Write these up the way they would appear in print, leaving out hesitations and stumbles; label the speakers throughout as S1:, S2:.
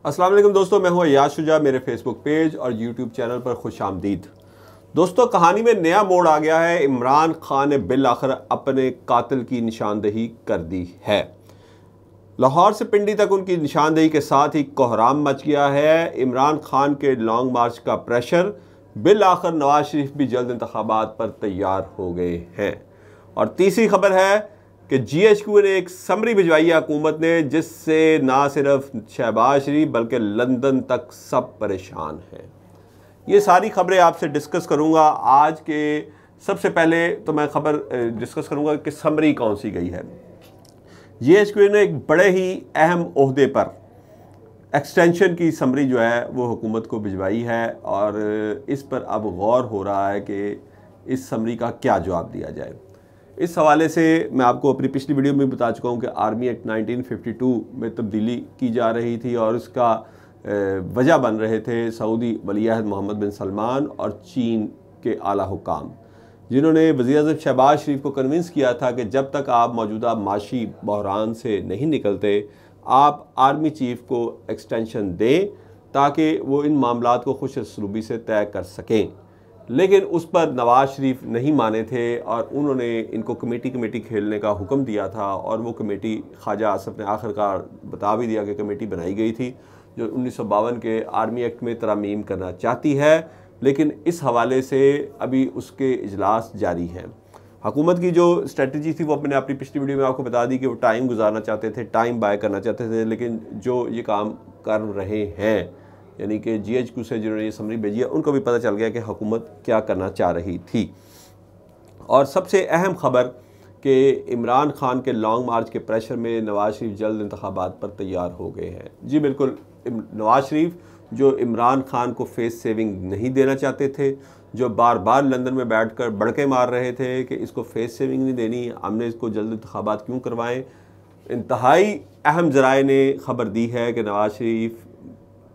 S1: अस्सलाम वालेकुम दोस्तों, मैं हूं अय्याज शुजा। मेरे फेसबुक पेज और यूट्यूब चैनल पर खुश आमदीद। दोस्तों, कहानी में नया मोड़ आ गया है। इमरान खान ने बिल आखिर अपने कातिल की निशानदेही कर दी है। लाहौर से पिंडी तक उनकी निशानदेही के साथ ही कोहराम मच गया है। इमरान खान के लॉन्ग मार्च का प्रेशर, बिल आखिर नवाज शरीफ भी जल्द इंतखाबात पर तैयार हो गए हैं। और तीसरी खबर है कि GHQ ने एक समरी भिजवाई है हुकूमत ने, जिससे ना सिर्फ शहबाज शरीफ बल्कि लंदन तक सब परेशान हैं। ये सारी खबरें आपसे डिस्कस करूंगा आज के। सबसे पहले तो मैं खबर डिस्कस करूंगा कि समरी कौन सी गई है। GHQ ने एक बड़े ही अहम ओहदे पर एक्सटेंशन की समरी जो है वो हुकूमत को भिजवाई है, और इस पर अब गौर हो रहा है कि इस समरी का क्या जवाब दिया जाए। इस हवाले से मैं आपको अपनी पिछली वीडियो में बता चुका हूँ कि आर्मी एक्ट 1952 में तब्दीली की जा रही थी, और इसका वजह बन रहे थे सऊदी वलीअहद मोहम्मद बिन सलमान और चीन के आला हुकाम, जिन्होंने वज़ीर-ए-आज़म शहबाज शरीफ को कन्विंस किया था कि जब तक आप मौजूदा माशी बहरान से नहीं निकलते, आप आर्मी चीफ को एक्सटेंशन दें ताकि वो इन मामलात को खुश असलूबी से तय कर सकें। लेकिन उस पर नवाज शरीफ नहीं माने थे, और उन्होंने इनको कमेटी खेलने का हुक्म दिया था। और वो कमेटी ख्वाजा आसफ ने आखिरकार बता भी दिया कि कमेटी बनाई गई थी जो 1952 के आर्मी एक्ट में तरमीम करना चाहती है, लेकिन इस हवाले से अभी उसके इजलास जारी हैं। हुकूमत की जो स्ट्रेटजी थी वो अपने अपनी पिछली वीडियो में आपको बता दी कि वो टाइम गुजारना चाहते थे, टाइम बाय करना चाहते थे। लेकिन जो ये काम कर रहे हैं, यानी कि GHQ से जिन्होंने ये समरी भेजी है, उनको भी पता चल गया कि हुकूमत क्या करना चाह रही थी। और सबसे अहम खबर कि इमरान खान के लॉन्ग मार्च के प्रेशर में नवाज शरीफ जल्द इंतखाबात पर तैयार हो गए हैं। जी बिल्कुल, नवाज शरीफ जो इमरान खान को फेस सेविंग नहीं देना चाहते थे, जो बार बार लंदन में बैठकर बड़के मार रहे थे कि इसको फेस सेविंग नहीं देनी, हमने इसको जल्द इंतखाबात क्यों करवाएं, इंतहाई अहम ज़राए ने खबर दी है कि नवाज शरीफ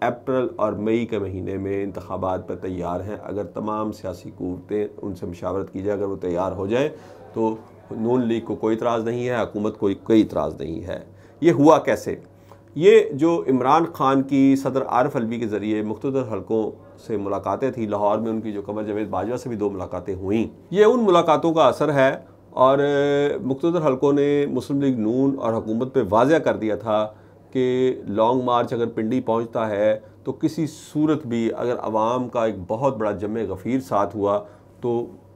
S1: अप्रैल और मई के महीने में इंतखाबात पर तैयार हैं। अगर तमाम सियासी क़ुव्वतें उनसे मशावरत की जाए, अगर वो तैयार हो जाए तो नून लीग को कोई इतराज़ नहीं है, हुकूमत को कोई इतराज़ नहीं है। ये हुआ कैसे? ये जो इमरान खान की सदर आरिफ अलवी के ज़रिए मुख्तलिफ हलकों से मुलाकातें थी, लाहौर में उनकी जो कमर जावेद बाजवा से भी 2 मुलाकातें हुई, ये उन मुलाकातों का असर है। और मुख्तलिफ हलकों ने मुस्लिम लीग नून और हुकूमत पर वाज़ह कर दिया था कि लॉन्ग मार्च अगर पिंडी पहुंचता है तो किसी सूरत भी अगर अवाम का एक बहुत बड़ा जमे गफ़ीर साथ हुआ तो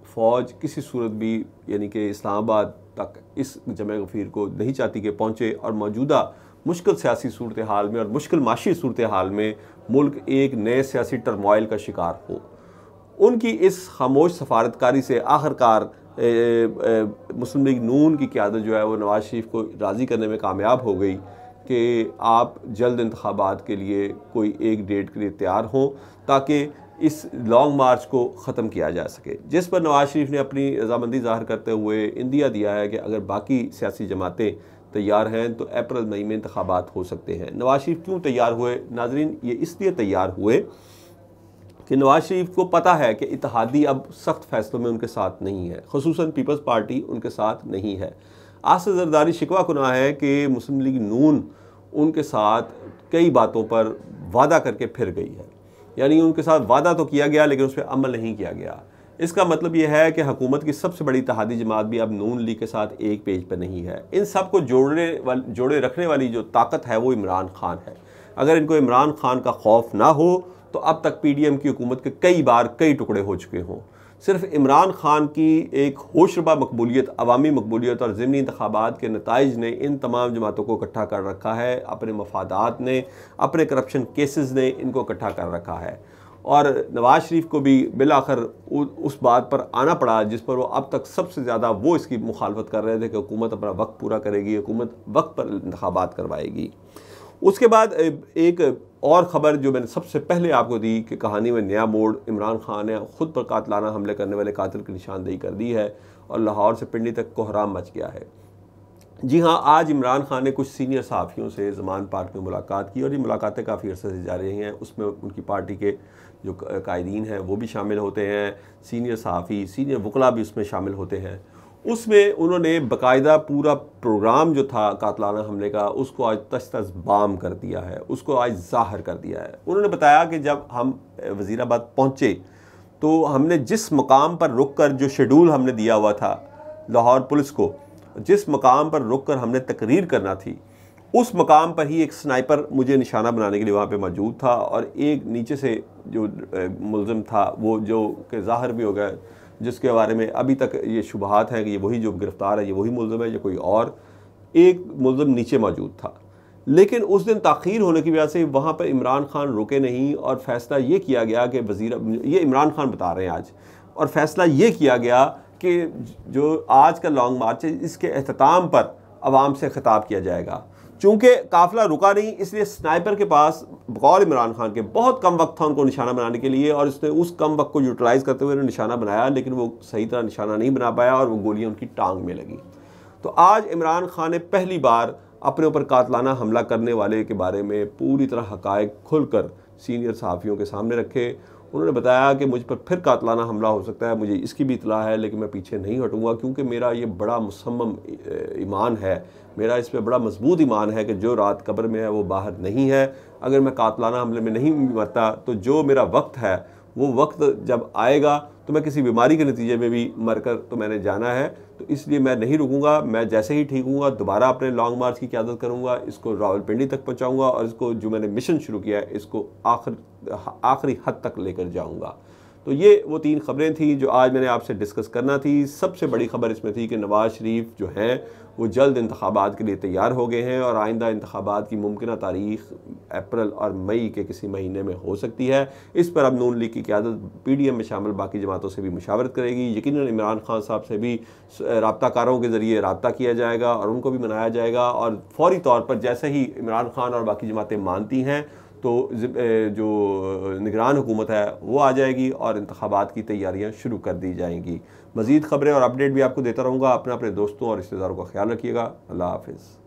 S1: फ़ौज किसी सूरत भी, यानी कि इस्लामाबाद तक इस जमे गफ़ीर को नहीं चाहती कि पहुँचे, और मौजूदा मुश्किल सियासी सूरत हाल में और मुश्किल माशी सूरत हाल में मुल्क एक नए सियासी टर्मोइल का शिकार हो। उनकी इस खामोश सफारतकारी से आखिरकार मुस्लिम लीग नून की क़यादत जो है वो नवाज शरीफ को राज़ी करने में कामयाब हो गई कि आप जल्द इंतखाबात के लिए कोई एक डेट के लिए तैयार हों ताकि इस लॉन्ग मार्च को ख़त्म किया जा सके, जिस पर नवाज शरीफ ने अपनी रजामंदी ज़ाहिर करते हुए इंदिया दिया है कि अगर बाकी सियासी जमातें तैयार हैं तो अप्रैल मई में इंतखाबात हो सकते हैं। नवाज शरीफ क्यों तैयार हुए नाजरीन? ये इसलिए तैयार हुए कि नवाज शरीफ को पता है कि इत्तेहादी अब सख्त फैसलों में उनके साथ नहीं है, खुसूसन पीपल्स पार्टी उनके साथ नहीं है। आसिफ जरदारी शिकवा कुना है कि मुस्लिम लीग नून उनके साथ कई बातों पर वादा करके फिर गई है, यानी उनके साथ वादा तो किया गया लेकिन उस पर अमल नहीं किया गया। इसका मतलब यह है कि हुकूमत की सबसे बड़ी इत्तेहादी जमात भी अब नून लीग के साथ एक पेज पर नहीं है। इन सब को जोड़े रखने वाली जो ताकत है वो इमरान खान है। अगर इनको इमरान खान का खौफ ना हो तो अब तक PDM की हुकूमत के कई बार कई टुकड़े हो चुके हों। सिर्फ इमरान खान की एक होशरबा मकबूलियत, अवामी मकबूलियत और ज़िमनी इंतखाबात के नताइज ने इन तमाम जमातों को इकट्ठा कर रखा है। अपने मफादात ने, अपने करप्शन केसेस ने इनको इकट्ठा कर रखा है। और नवाज शरीफ को भी बिलाखिर उस बात पर आना पड़ा जिस पर वो अब तक सबसे ज़्यादा वो इसकी मुखालफत कर रहे थे कि हुकूमत अपना वक्त पूरा करेगी, हुकूमत वक्त पर इंतखाबात करवाएगी। उसके बाद एक और ख़बर जो मैंने सबसे पहले आपको दी कि कहानी में नया मोड़, इमरान खान ने ख़ुद पर कातलाना हमले करने वाले कातिल की निशानदेही कर दी है और लाहौर से पिंडी तक कोहराम मच गया है। जी हाँ, आज इमरान खान ने कुछ सीनियर सहाफ़ियों से ज़मान पार्क में मुलाकात की, और ये मुलाकातें काफ़ी अर्से से जा रही हैं। उसमें उनकी पार्टी के जो कायदीन हैं वो भी शामिल होते हैं, सीनियर सहाफ़ी, सीनियर वकला भी उसमें शामिल होते हैं। उसमें उन्होंने बाकायदा पूरा प्रोग्राम जो था कातलाना हमले का उसको आज तस्तज़बाम कर दिया है, उसको आज ज़ाहिर कर दिया है। उन्होंने बताया कि जब हम वज़ीराबाद पहुँचे तो हमने जिस मकाम पर रुक कर, जो शेड्यूल हमने दिया हुआ था लाहौर पुलिस को, जिस मकाम पर रुक कर हमने तकरीर करना थी, उस मकाम पर ही एक स्नाइपर मुझे निशाना बनाने के लिए वहाँ पे मौजूद था और एक नीचे से जो मुल्ज़िम था वो जो कि ज़ाहिर भी हो गया, जिसके बारे में अभी तक ये शुबहात हैं कि ये वही जो गिरफ़्तार है, ये वही मुल्ज़िम है या कोई और, एक मुल्ज़िम नीचे मौजूद था। लेकिन उस दिन ताख़ीर होने की वजह से वहाँ पर इमरान खान रुके नहीं और फ़ैसला ये किया गया कि ये इमरान खान बता रहे हैं आज, और फ़ैसला ये किया गया कि जो आज का लॉन्ग मार्च है इसके अख्ताम पर आवाम से ख़िताब किया जाएगा। चूँकि काफ़िला रुका नहीं, इसलिए स्नाइपर के पास बकौल इमरान खान के बहुत कम वक्त था उनको निशाना बनाने के लिए, और उसने उस कम वक्त को यूटिलाइज़ करते हुए निशाना बनाया, लेकिन वो सही तरह निशाना नहीं बना पाया और वो गोलियाँ उनकी टांग में लगी। तो आज इमरान खान ने पहली बार अपने ऊपर कातलाना हमला करने वाले के बारे में पूरी तरह हक़ाइक़ खुलकर सीनियर सहाफ़ियों के सामने रखे। उन्होंने बताया कि मुझ पर फिर कातलाना हमला हो सकता है, मुझे इसकी भी इत्तला है, लेकिन मैं पीछे नहीं हटूँगा क्योंकि मेरा ये बड़ा मुसम्मम ईमान है, मेरा इस पर बड़ा मजबूत ईमान है कि जो रात कब्र में है वो बाहर नहीं है। अगर मैं कातलाना हमले में नहीं मरता तो जो मेरा वक्त है वो वक्त जब आएगा तो मैं किसी बीमारी के नतीजे में भी मरकर तो मैंने जाना है, तो इसलिए मैं नहीं रुकूंगा। मैं जैसे ही ठीक हूँगा दोबारा अपने लॉन्ग मार्च की क़यादत करूँगा, इसको रावलपिंडी तक पहुँचाऊँगा और इसको जो मैंने मिशन शुरू किया है इसको आखिरी हद तक लेकर जाऊँगा। तो ये वो 3 खबरें थी जो आज मैंने आपसे डिस्कस करना थी। सबसे बड़ी खबर इसमें थी कि नवाज़ शरीफ जो हैं वो जल्द इंतखाबात के लिए तैयार हो गए हैं और आइंदा इंतखाबात की मुमकिन तारीख अप्रैल और मई के किसी महीने में हो सकती है। इस पर अब नून लीग की क़यादत PDM में शामिल बाकी जमातों से भी मुशावरत करेगी। यकीनन इमरान खान साहब से भी राब्ताकारों के ज़रिए रब्ता किया जाएगा और उनको भी मनाया जाएगा, और फौरी तौर पर जैसे ही इमरान खान और बाकी जमातें मानती हैं तो जो निगरान हुकूमत है वो आ जाएगी और इंतखाबात की तैयारियां शुरू कर दी जाएंगी। मज़ीद ख़बरें और अपडेट भी आपको देता रहूँगा। अपने दोस्तों और रिश्तेदारों का ख्याल रखिएगा। अल्लाह हाफ़िज़।